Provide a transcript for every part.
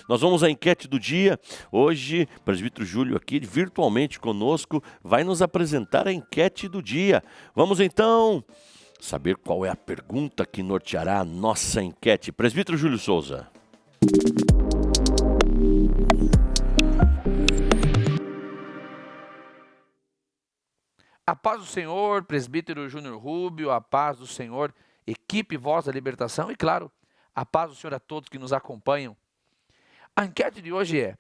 Nós vamos à enquete do dia. Hoje, o presbítero Júlio aqui, virtualmente conosco, vai nos apresentar a enquete do dia. Vamos então saber qual é a pergunta que norteará a nossa enquete. Presbítero Júlio Souza. A paz do Senhor, presbítero Júnior Rubio, a paz do Senhor, equipe Voz da Libertação e, claro, a paz do Senhor a todos que nos acompanham. A enquete de hoje é: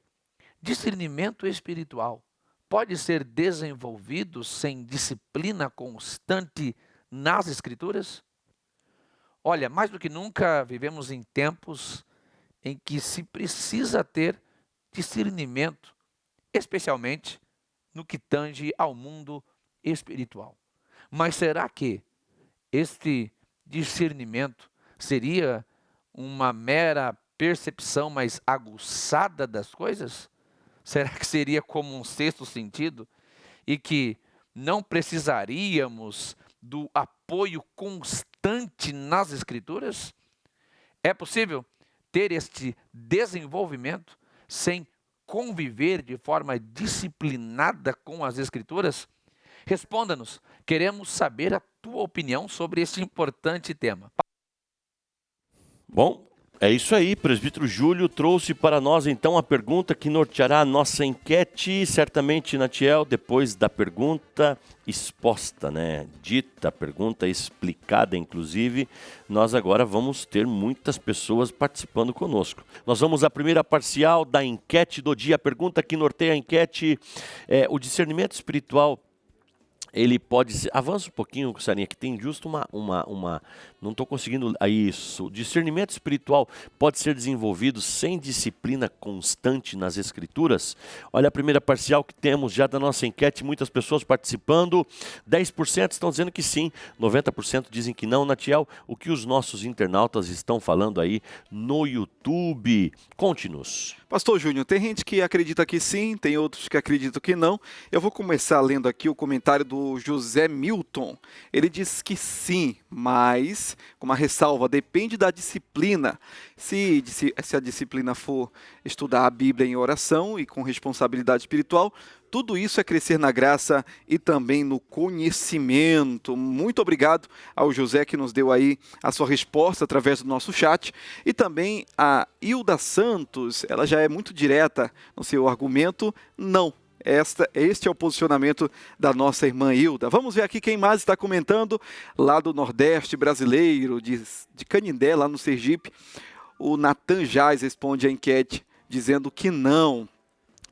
discernimento espiritual pode ser desenvolvido sem disciplina constante nas Escrituras? Olha, mais do que nunca vivemos em tempos em que se precisa ter discernimento, especialmente no que tange ao mundo espiritual. Mas será que este discernimento seria uma mera percepção mais aguçada das coisas? Será que seria como um sexto sentido e que não precisaríamos do apoio constante nas Escrituras? É possível ter este desenvolvimento sem conviver de forma disciplinada com as Escrituras? Responda-nos, queremos saber a tua opinião sobre este importante tema. Bom, é isso aí, presbítero Júlio trouxe para nós então a pergunta que norteará a nossa enquete, certamente, Natiel, depois da pergunta exposta, dita, pergunta explicada, inclusive, nós agora vamos ter muitas pessoas participando conosco. Nós vamos à primeira parcial da enquete do dia. A pergunta que norteia a enquete é: o discernimento espiritual, ele pode ser... Avança um pouquinho, Sarinha, que tem justo não estou conseguindo... Isso. O discernimento espiritual pode ser desenvolvido sem disciplina constante nas Escrituras? Olha a primeira parcial que temos já da nossa enquete, muitas pessoas participando. 10% estão dizendo que sim, 90% dizem que não. Natiel, o que os nossos internautas estão falando aí no YouTube? Conte-nos. Pastor Júnior, tem gente que acredita que sim, tem outros que acreditam que não. Eu vou começar lendo aqui o comentário do José Milton. Ele diz que sim, mas, com uma ressalva, depende da disciplina. Se a disciplina for estudar a Bíblia em oração e com responsabilidade espiritual, tudo isso é crescer na graça e também no conhecimento. Muito obrigado ao José que nos deu aí a sua resposta através do nosso chat. E também a Hilda Santos, ela já é muito direta no seu argumento, não. Este é o posicionamento da nossa irmã Hilda. Vamos ver aqui quem mais está comentando, lá do Nordeste brasileiro, de Canindé, lá no Sergipe. O Natan Jaz responde à enquete dizendo que não.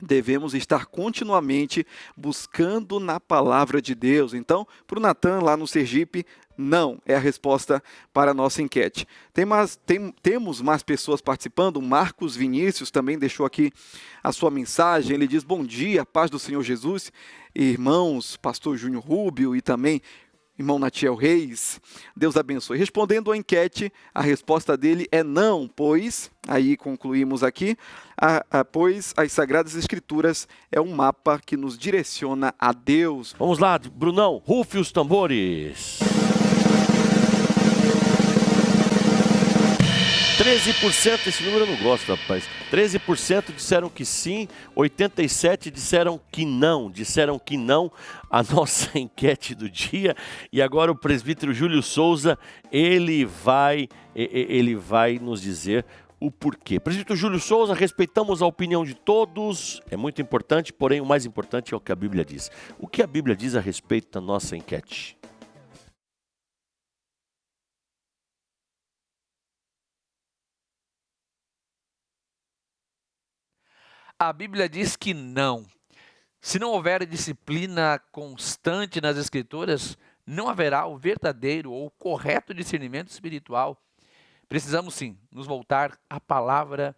Devemos estar continuamente buscando na palavra de Deus. Então, para o Natan, lá no Sergipe, não é a resposta para a nossa enquete. Temos mais pessoas participando. O Marcos Vinícius também deixou aqui a sua mensagem. Ele diz: bom dia, paz do Senhor Jesus, irmãos, pastor Júnior Rubio e também irmão Natiel Reis, Deus abençoe. Respondendo à enquete, a resposta dele é não, pois, aí concluímos aqui, pois as Sagradas Escrituras é um mapa que nos direciona a Deus. Vamos lá, Brunão, rufe os tambores. 13%, esse número eu não gosto, rapaz. 13% disseram que sim, 87% disseram que não a nossa enquete do dia. E agora o presbítero Júlio Souza, ele vai nos dizer o porquê. Presbítero Júlio Souza, respeitamos a opinião de todos, é muito importante, porém o mais importante é o que a Bíblia diz. O que a Bíblia diz a respeito da nossa enquete? A Bíblia diz que não. Se não houver disciplina constante nas Escrituras, não haverá o verdadeiro ou correto discernimento espiritual. Precisamos sim nos voltar à palavra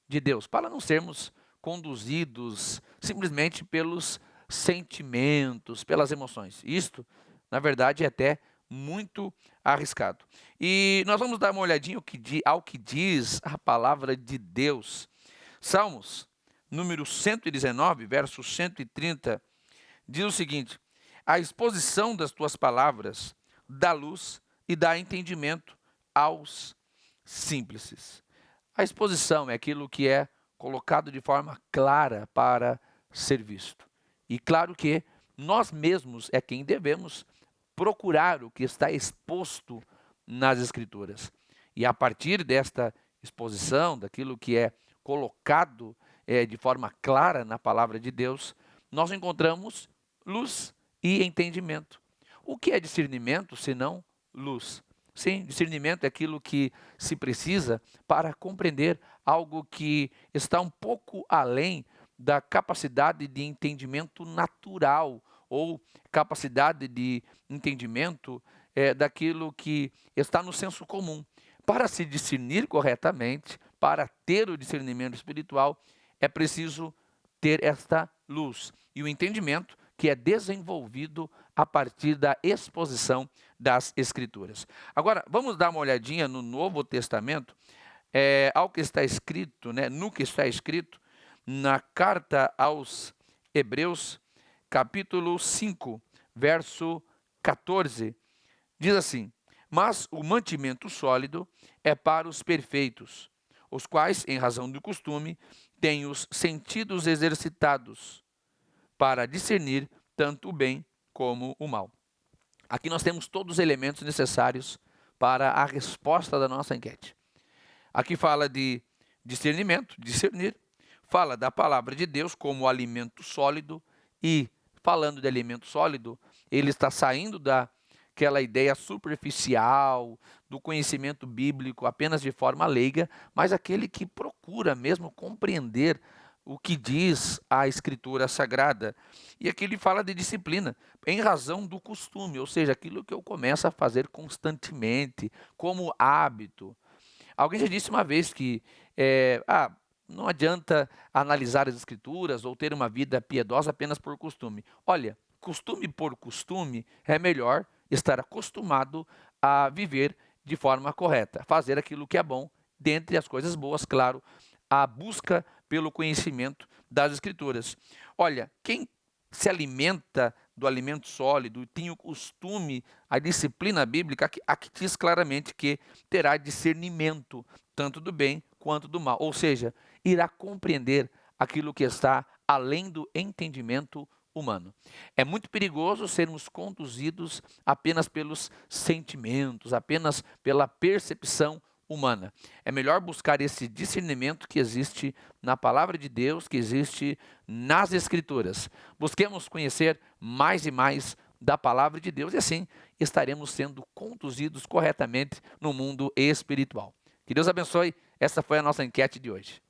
de Deus, para não sermos conduzidos simplesmente pelos sentimentos, pelas emoções. Isto, na verdade, é até muito arriscado. E nós vamos dar uma olhadinha ao que diz a palavra de Deus. Salmos, número 119, verso 130, diz o seguinte: a exposição das tuas palavras dá luz e dá entendimento aos simples. A exposição é aquilo que é colocado de forma clara para ser visto. E claro que nós mesmos é quem devemos procurar o que está exposto nas Escrituras. E a partir desta exposição, daquilo que é colocado de forma clara na palavra de Deus, nós encontramos luz e entendimento. O que é discernimento, senão luz? Sim, discernimento é aquilo que se precisa para compreender algo que está um pouco além da capacidade de entendimento natural ou capacidade de entendimento daquilo que está no senso comum. Para se discernir corretamente, para ter o discernimento espiritual, é preciso ter esta luz e o entendimento que é desenvolvido a partir da exposição das Escrituras. Agora, vamos dar uma olhadinha no Novo Testamento, ao que está escrito, no que está escrito na carta aos Hebreus, capítulo 5, verso 14. Diz assim: mas o mantimento sólido é para os perfeitos, os quais, em razão do costume, têm os sentidos exercitados para discernir tanto o bem como o mal. Aqui nós temos todos os elementos necessários para a resposta da nossa enquete. Aqui fala de discernimento, discernir, fala da palavra de Deus como alimento sólido e, falando de alimento sólido, ele está saindo daquela ideia superficial, do conhecimento bíblico apenas de forma leiga, mas aquele que procura mesmo compreender o que diz a Escritura Sagrada. E aqui ele fala de disciplina, em razão do costume, ou seja, aquilo que eu começo a fazer constantemente, como hábito. Alguém já disse uma vez que não adianta analisar as Escrituras ou ter uma vida piedosa apenas por costume. Olha, costume por costume é melhor estar acostumado a viver de forma correta, fazer aquilo que é bom, dentre as coisas boas, claro, a busca pelo conhecimento das Escrituras. Olha, quem se alimenta do alimento sólido, tem o costume, a disciplina bíblica, aqui diz claramente que terá discernimento, tanto do bem quanto do mal. Ou seja, irá compreender aquilo que está além do entendimento humano. É muito perigoso sermos conduzidos apenas pelos sentimentos, apenas pela percepção humana. É melhor buscar esse discernimento que existe na palavra de Deus, que existe nas Escrituras. Busquemos conhecer mais e mais da palavra de Deus e assim estaremos sendo conduzidos corretamente no mundo espiritual. Que Deus abençoe. Essa foi a nossa enquete de hoje.